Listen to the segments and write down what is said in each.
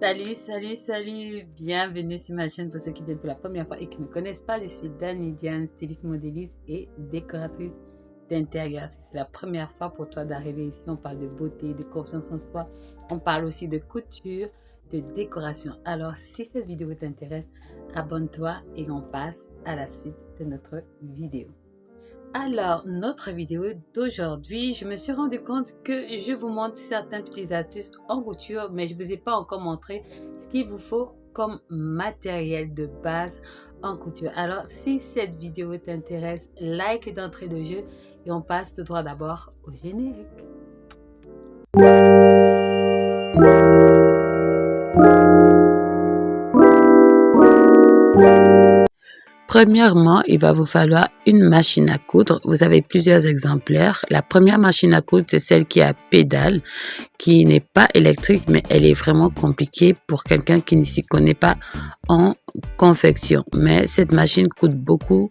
Salut, bienvenue sur ma chaîne pour ceux qui viennent pour la première fois et qui ne me connaissent pas. Je suis Dani Diane, styliste modéliste et décoratrice d'intérieur. Si c'est la première fois pour toi d'arriver ici, on parle de beauté, de confiance en soi, on parle aussi de couture, de décoration. Alors si cette vidéo t'intéresse, abonne-toi et on passe à la suite de notre vidéo. Alors, notre vidéo d'aujourd'hui, je me suis rendu compte que je vous montre certains petits astuces en couture, mais je ne vous ai pas encore montré ce qu'il vous faut comme matériel de base en couture. Alors, si cette vidéo t'intéresse, like d'entrée de jeu et on passe tout droit d'abord au générique. Premièrement, il va vous falloir une machine à coudre. Vous avez plusieurs exemplaires. La première machine à coudre, c'est celle qui a pédale, qui n'est pas électrique, mais elle est vraiment compliquée pour quelqu'un qui ne s'y connaît pas en confection. Mais cette machine coûte beaucoup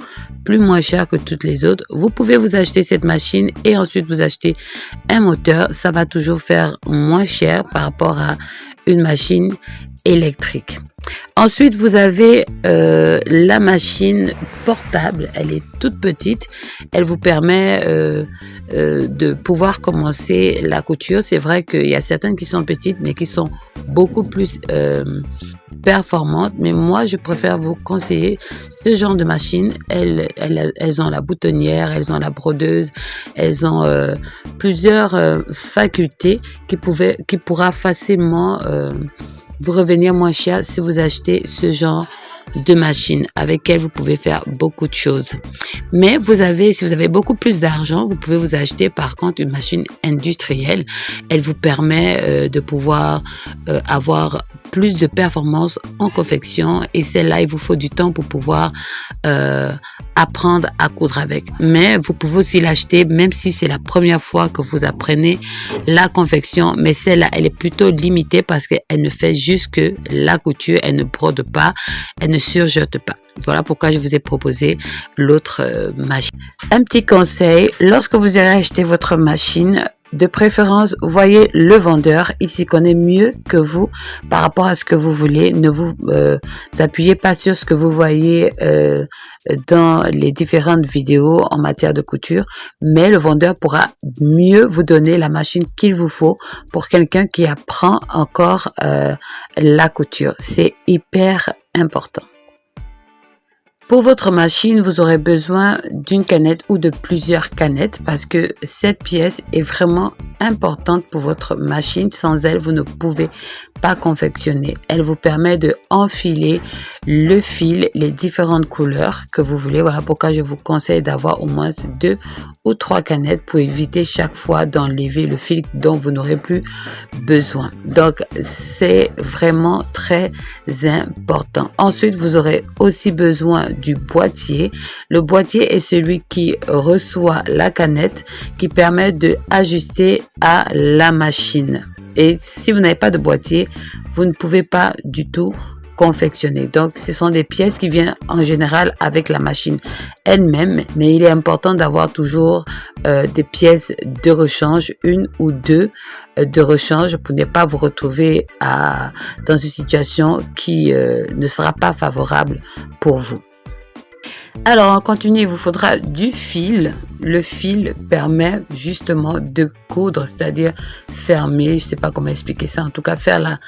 moins cher que toutes les autres. Vous pouvez vous acheter cette machine et ensuite vous acheter un moteur. Ça va toujours faire moins cher par rapport à une machine électrique. Ensuite, vous avez la machine portable. Elle est toute petite. Elle vous permet de pouvoir commencer la couture. C'est vrai qu'il y a certaines qui sont petites, mais qui sont beaucoup plus performantes. Mais moi, je préfère vous conseiller ce genre de machine. Elles ont la boutonnière, elles ont la brodeuse, elles ont plusieurs facultés qui pourra facilement vous revenir moins cher si vous achetez ce genre de machine avec elle vous pouvez faire beaucoup de choses. Mais si vous avez beaucoup plus d'argent, vous pouvez vous acheter par contre une machine industrielle. Elle vous permet de pouvoir avoir plus de performance en confection et celle-là, il vous faut du temps pour pouvoir apprendre à coudre avec. Mais vous pouvez aussi l'acheter même si c'est la première fois que vous apprenez la confection. Mais celle-là, elle est plutôt limitée parce qu'elle ne fait juste que la couture, elle ne brode pas, elle ne surjette pas. Voilà pourquoi je vous ai proposé l'autre machine. Un petit conseil, lorsque vous allez acheter votre machine, de préférence, voyez le vendeur, il s'y connaît mieux que vous par rapport à ce que vous voulez. Ne vous appuyez pas sur ce que vous voyez dans les différentes vidéos en matière de couture, mais le vendeur pourra mieux vous donner la machine qu'il vous faut pour quelqu'un qui apprend encore la couture. C'est hyper important. Pour votre machine, vous aurez besoin d'une canette ou de plusieurs canettes parce que cette pièce est vraiment importante pour votre machine. Sans elle, vous ne pouvez pas confectionner. Elle vous permet de enfiler le fil, les différentes couleurs que vous voulez. Voilà pourquoi je vous conseille d'avoir au moins 2 ou 3 canettes pour éviter chaque fois d'enlever le fil dont vous n'aurez plus besoin. Donc, c'est vraiment très important. Ensuite, vous aurez aussi besoin du boîtier. Le boîtier est celui qui reçoit la canette, qui permet de ajuster à la machine. Et si vous n'avez pas de boîtier, vous ne pouvez pas du tout confectionner. Donc, ce sont des pièces qui viennent en général avec la machine elle-même, mais il est important d'avoir toujours des pièces de rechange, 1 ou 2 de rechange pour ne pas vous retrouver dans une situation qui ne sera pas favorable pour vous. Alors, en continu, il vous faudra du fil. Le fil permet justement de coudre, c'est-à-dire fermer, je ne sais pas comment expliquer ça, en tout cas faire la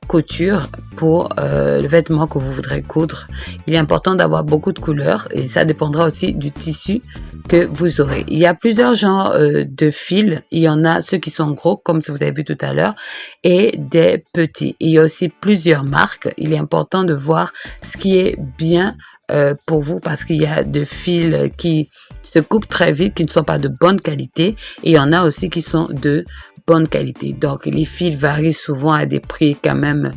couture pour le vêtement que vous voudrez coudre. Il est important d'avoir beaucoup de couleurs et ça dépendra aussi du tissu que vous aurez. Il y a plusieurs genres de fils. Il y en a ceux qui sont gros, comme vous avez vu tout à l'heure, et des petits. Il y a aussi plusieurs marques. Il est important de voir ce qui est bien pour vous parce qu'il y a des fils qui se coupent très vite, qui ne sont pas de bonne qualité et il y en a aussi qui sont de bonne qualité. Donc les fils varient souvent à des prix quand même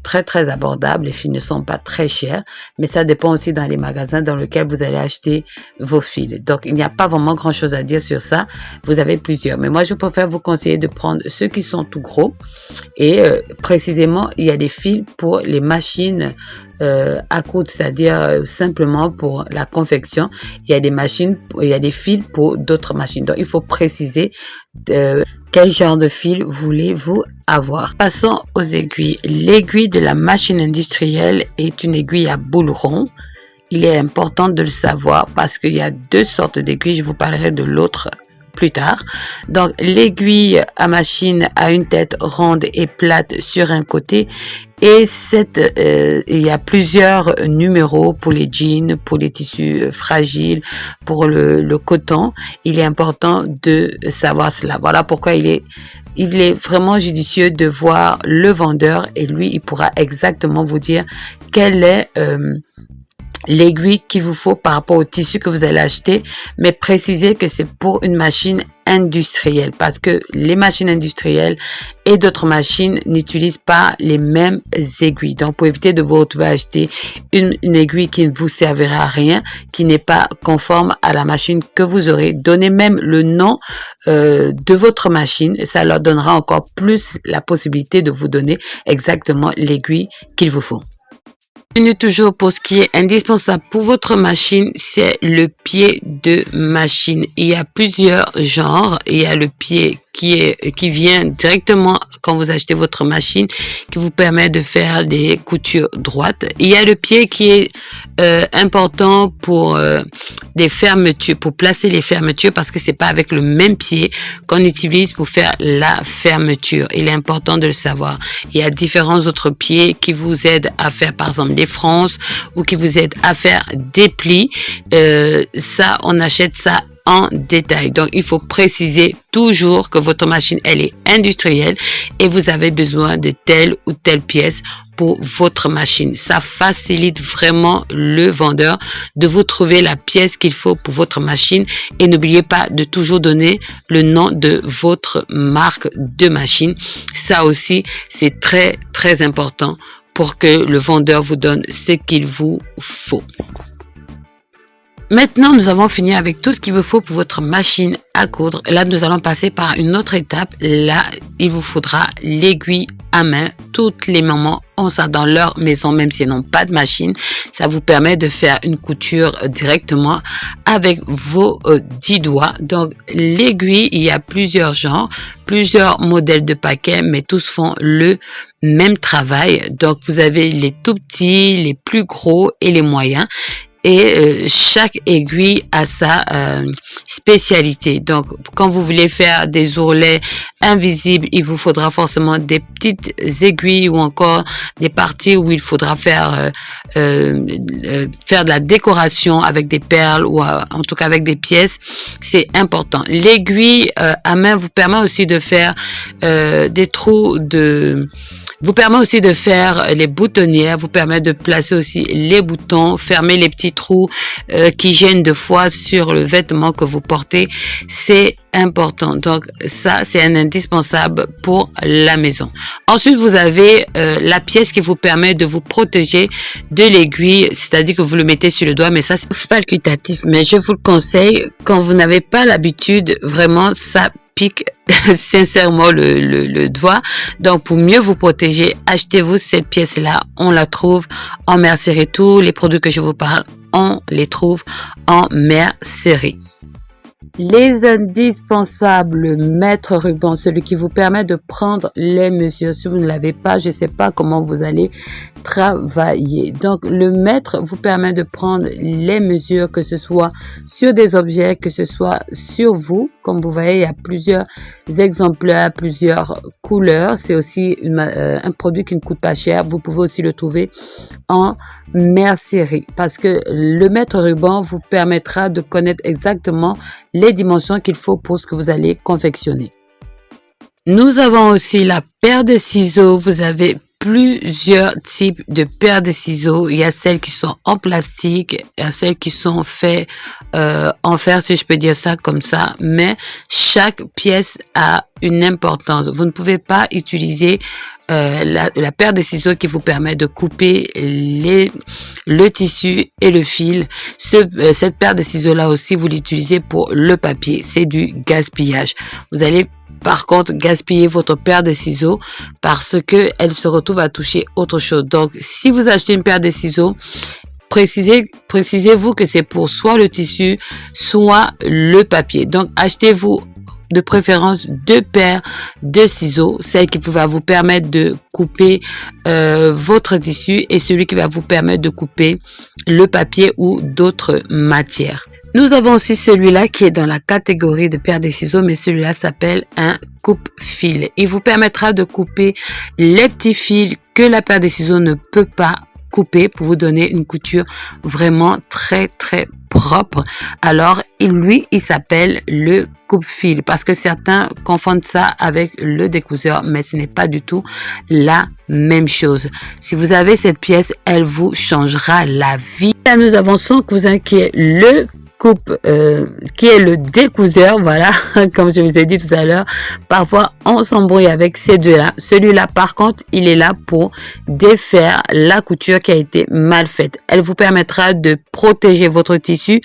très abordables. Les fils ne sont pas très chers, mais ça dépend aussi dans les magasins dans lesquels vous allez acheter vos fils. Donc il n'y a pas vraiment grand chose à dire sur ça. Vous avez plusieurs, mais moi je préfère vous conseiller de prendre ceux qui sont tout gros et précisément il y a des fils pour les machines à coudre, c'est-à-dire simplement pour la confection. Il y a des fils pour d'autres machines. Donc, il faut préciser quel genre de fil voulez-vous avoir. Passons aux aiguilles. L'aiguille de la machine industrielle est une aiguille à boule rond. Il est important de le savoir parce qu'il y a deux sortes d'aiguilles. Je vous parlerai de l'autre plus tard. Donc, l'aiguille à machine a une tête ronde et plate sur un côté. Et il y a plusieurs numéros pour les jeans, pour les tissus fragiles, pour le coton. Il est important de savoir cela. Voilà pourquoi il est vraiment judicieux de voir le vendeur et lui, il pourra exactement vous dire quelle est l'aiguille qu'il vous faut par rapport au tissu que vous allez acheter, mais précisez que c'est pour une machine industrielle parce que les machines industrielles et d'autres machines n'utilisent pas les mêmes aiguilles. Donc, pour éviter de vous retrouver à acheter une aiguille qui ne vous servira à rien, qui n'est pas conforme à la machine que vous aurez, donnez même le nom de votre machine. Ça leur donnera encore plus la possibilité de vous donner exactement l'aiguille qu'il vous faut. Toujours pour ce qui est indispensable pour votre machine, c'est le pied de machine. Il y a plusieurs genres. Il y a le pied qui vient directement quand vous achetez votre machine, qui vous permet de faire des coutures droites. Il y a le pied qui est important pour des fermetures, pour placer les fermetures, parce que c'est pas avec le même pied qu'on utilise pour faire la fermeture. Il est important de le savoir. Il y a différents autres pieds qui vous aident à faire, par exemple, des franges ou qui vous aident à faire des plis. Ça, on achète ça en détail. Donc, il faut préciser toujours que votre machine, elle est industrielle et vous avez besoin de telle ou telle pièce pour votre machine. Ça facilite vraiment le vendeur de vous trouver la pièce qu'il faut pour votre machine et n'oubliez pas de toujours donner le nom de votre marque de machine. Ça aussi, c'est très, très important pour que le vendeur vous donne ce qu'il vous faut. Maintenant, nous avons fini avec tout ce qu'il vous faut pour votre machine à coudre. Là, nous allons passer par une autre étape. Là, il vous faudra l'aiguille à main. Toutes les mamans ont ça dans leur maison, même si elles n'ont pas de machine. Ça vous permet de faire une couture directement avec vos 10 doigts. Donc, l'aiguille, il y a plusieurs genres, plusieurs modèles de paquets, mais tous font le même travail. Donc, vous avez les tout petits, les plus gros et les moyens. Et chaque aiguille a sa spécialité. Donc, quand vous voulez faire des ourlets invisibles, il vous faudra forcément des petites aiguilles ou encore des parties où il faudra faire de la décoration avec des perles ou en tout cas avec des pièces. C'est important. L'aiguille à main vous permet aussi de faire des trous vous permet aussi de faire les boutonnières, vous permet de placer aussi les boutons, fermer les petits trous qui gênent de fois sur le vêtement que vous portez. C'est important. Donc ça, c'est un indispensable pour la maison. Ensuite, vous avez la pièce qui vous permet de vous protéger de l'aiguille, c'est-à-dire que vous le mettez sur le doigt, mais ça, c'est facultatif. Mais je vous le conseille, quand vous n'avez pas l'habitude, vraiment, ça pique sincèrement le doigt. Donc, pour mieux vous protéger, achetez-vous cette pièce-là. On la trouve en mercerie. Tous les produits que je vous parle, on les trouve en mercerie. Les indispensables mètre ruban, celui qui vous permet de prendre les mesures. Si vous ne l'avez pas, je ne sais pas comment vous allez travailler. Donc, le mètre vous permet de prendre les mesures, que ce soit sur des objets, que ce soit sur vous. Comme vous voyez, il y a plusieurs exemplaires, plusieurs couleurs. C'est aussi un produit qui ne coûte pas cher. Vous pouvez aussi le trouver en mercerie parce que le mètre ruban vous permettra de connaître exactement les dimensions qu'il faut pour ce que vous allez confectionner. Nous avons aussi la paire de ciseaux. Vous avez plusieurs types de paires de ciseaux. Il y a celles qui sont en plastique, il y a celles qui sont faites en fer, si je peux dire ça comme ça. Mais chaque pièce a une importance. Vous ne pouvez pas utiliser la paire de ciseaux qui vous permet de couper le tissu et le fil. Cette paire de ciseaux là aussi, vous l'utilisez pour le papier. C'est du gaspillage. Vous allez par contre gaspiller votre paire de ciseaux parce que elle se retrouve à toucher autre chose. Donc, si vous achetez une paire de ciseaux, précisez-vous que c'est pour soit le tissu, soit le papier. Donc, achetez-vous de préférence 2 paires de ciseaux, celle qui va vous permettre de couper votre tissu et celui qui va vous permettre de couper le papier ou d'autres matières. Nous avons aussi celui-là qui est dans la catégorie de paire de ciseaux, mais celui-là s'appelle un coupe-fil. Il vous permettra de couper les petits fils que la paire de ciseaux ne peut pas couper pour vous donner une couture vraiment très propre. Alors il s'appelle le coupe-fil parce que certains confondent ça avec le découseur, mais ce n'est pas du tout la même chose. Si vous avez cette pièce, elle vous changera la vie. Là, nous avons son cousin qui est le qui est le découseur, voilà, comme je vous ai dit tout à l'heure. Parfois, on s'embrouille avec ces deux-là. Celui-là, par contre, il est là pour défaire la couture qui a été mal faite. Elle vous permettra de protéger votre tissu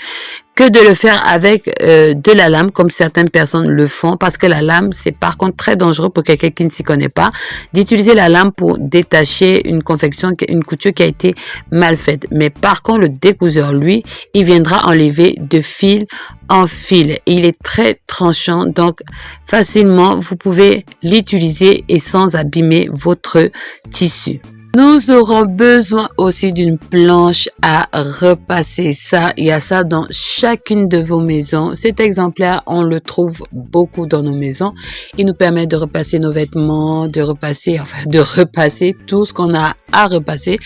que de le faire avec de la lame comme certaines personnes le font, parce que la lame, c'est par contre très dangereux pour quelqu'un qui ne s'y connaît pas d'utiliser la lame pour détacher une couture qui a été mal faite. Mais par contre, le découseur, lui, il viendra enlever de fil en fil. Il est très tranchant, donc facilement vous pouvez l'utiliser et sans abîmer votre tissu. Nous aurons besoin aussi d'une planche à repasser. Ça, il y a ça dans chacune de vos maisons. Cet exemplaire, on le trouve beaucoup dans nos maisons. Il nous permet de repasser nos vêtements, de repasser tout ce qu'on a à repasser.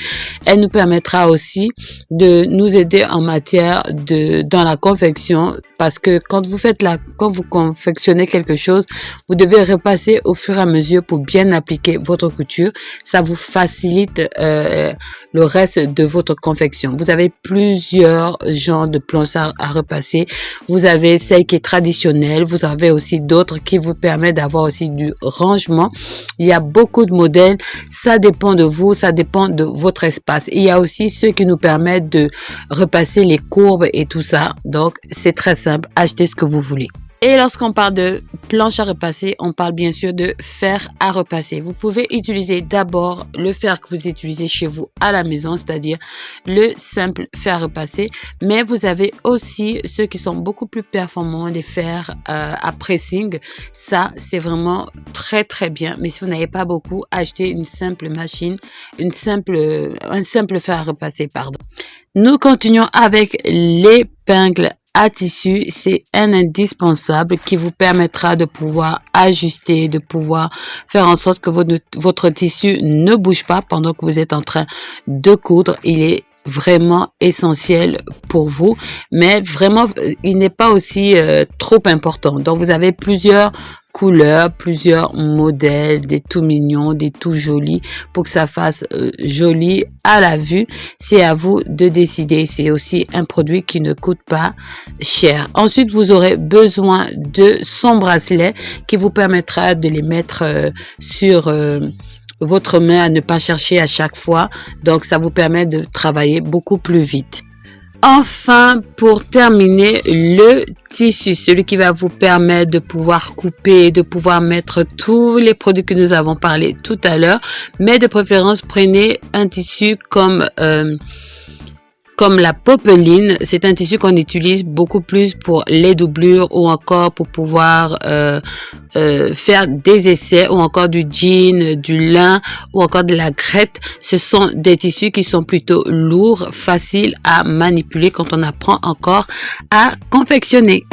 Elle nous permettra aussi de nous aider en matière dans la confection, parce que quand vous confectionnez quelque chose, vous devez repasser au fur et à mesure pour bien appliquer votre couture. Ça vous facilite le reste de votre confection. Vous avez plusieurs genres de planches à repasser. Vous avez celle qui est traditionnelle. Vous avez aussi d'autres qui vous permettent d'avoir aussi du rangement. Il y a beaucoup de modèles. Ça dépend de vous. Ça dépend de votre espace. Il y a aussi ceux qui nous permettent de repasser les courbes et tout ça. Donc, c'est très simple. Achetez ce que vous voulez. Et lorsqu'on parle de planche à repasser, on parle bien sûr de fer à repasser. Vous pouvez utiliser d'abord le fer que vous utilisez chez vous à la maison, c'est-à-dire le simple fer à repasser. Mais vous avez aussi ceux qui sont beaucoup plus performants, les fers à pressing. Ça, c'est vraiment très bien. Mais si vous n'avez pas beaucoup, achetez une simple machine, un simple fer à repasser, pardon. Nous continuons avec l'épingle à tissu. C'est un indispensable qui vous permettra de pouvoir ajuster, de pouvoir faire en sorte que votre tissu ne bouge pas pendant que vous êtes en train de coudre. Il est vraiment essentiel pour vous, mais vraiment il n'est pas aussi trop important. Donc vous avez plusieurs couleurs, plusieurs modèles, des tout mignons, des tout jolis, pour que ça fasse joli à la vue. C'est à vous de décider. C'est aussi un produit qui ne coûte pas cher. Ensuite, vous aurez besoin de son bracelet qui vous permettra de les mettre sur votre main, à ne pas chercher à chaque fois. Donc, ça vous permet de travailler beaucoup plus vite. Enfin, pour terminer, le tissu, celui qui va vous permettre de pouvoir couper, de pouvoir mettre tous les produits que nous avons parlé tout à l'heure. Mais de préférence, prenez un tissu comme la popeline. C'est un tissu qu'on utilise beaucoup plus pour les doublures ou encore pour pouvoir faire des essais, ou encore du jean, du lin ou encore de la grette. Ce sont des tissus qui sont plutôt lourds, faciles à manipuler quand on apprend encore à confectionner.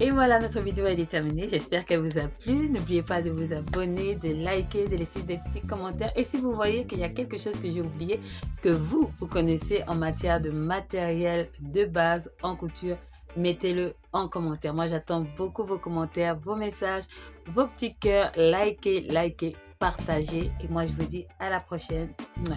Et voilà, notre vidéo est terminée. J'espère qu'elle vous a plu. N'oubliez pas de vous abonner, de liker, de laisser des petits commentaires. Et si vous voyez qu'il y a quelque chose que j'ai oublié, que vous connaissez en matière de matériel de base en couture, mettez-le en commentaire. Moi, j'attends beaucoup vos commentaires, vos messages, vos petits cœurs. Likez, partagez. Et moi, je vous dis à la prochaine. Ouais.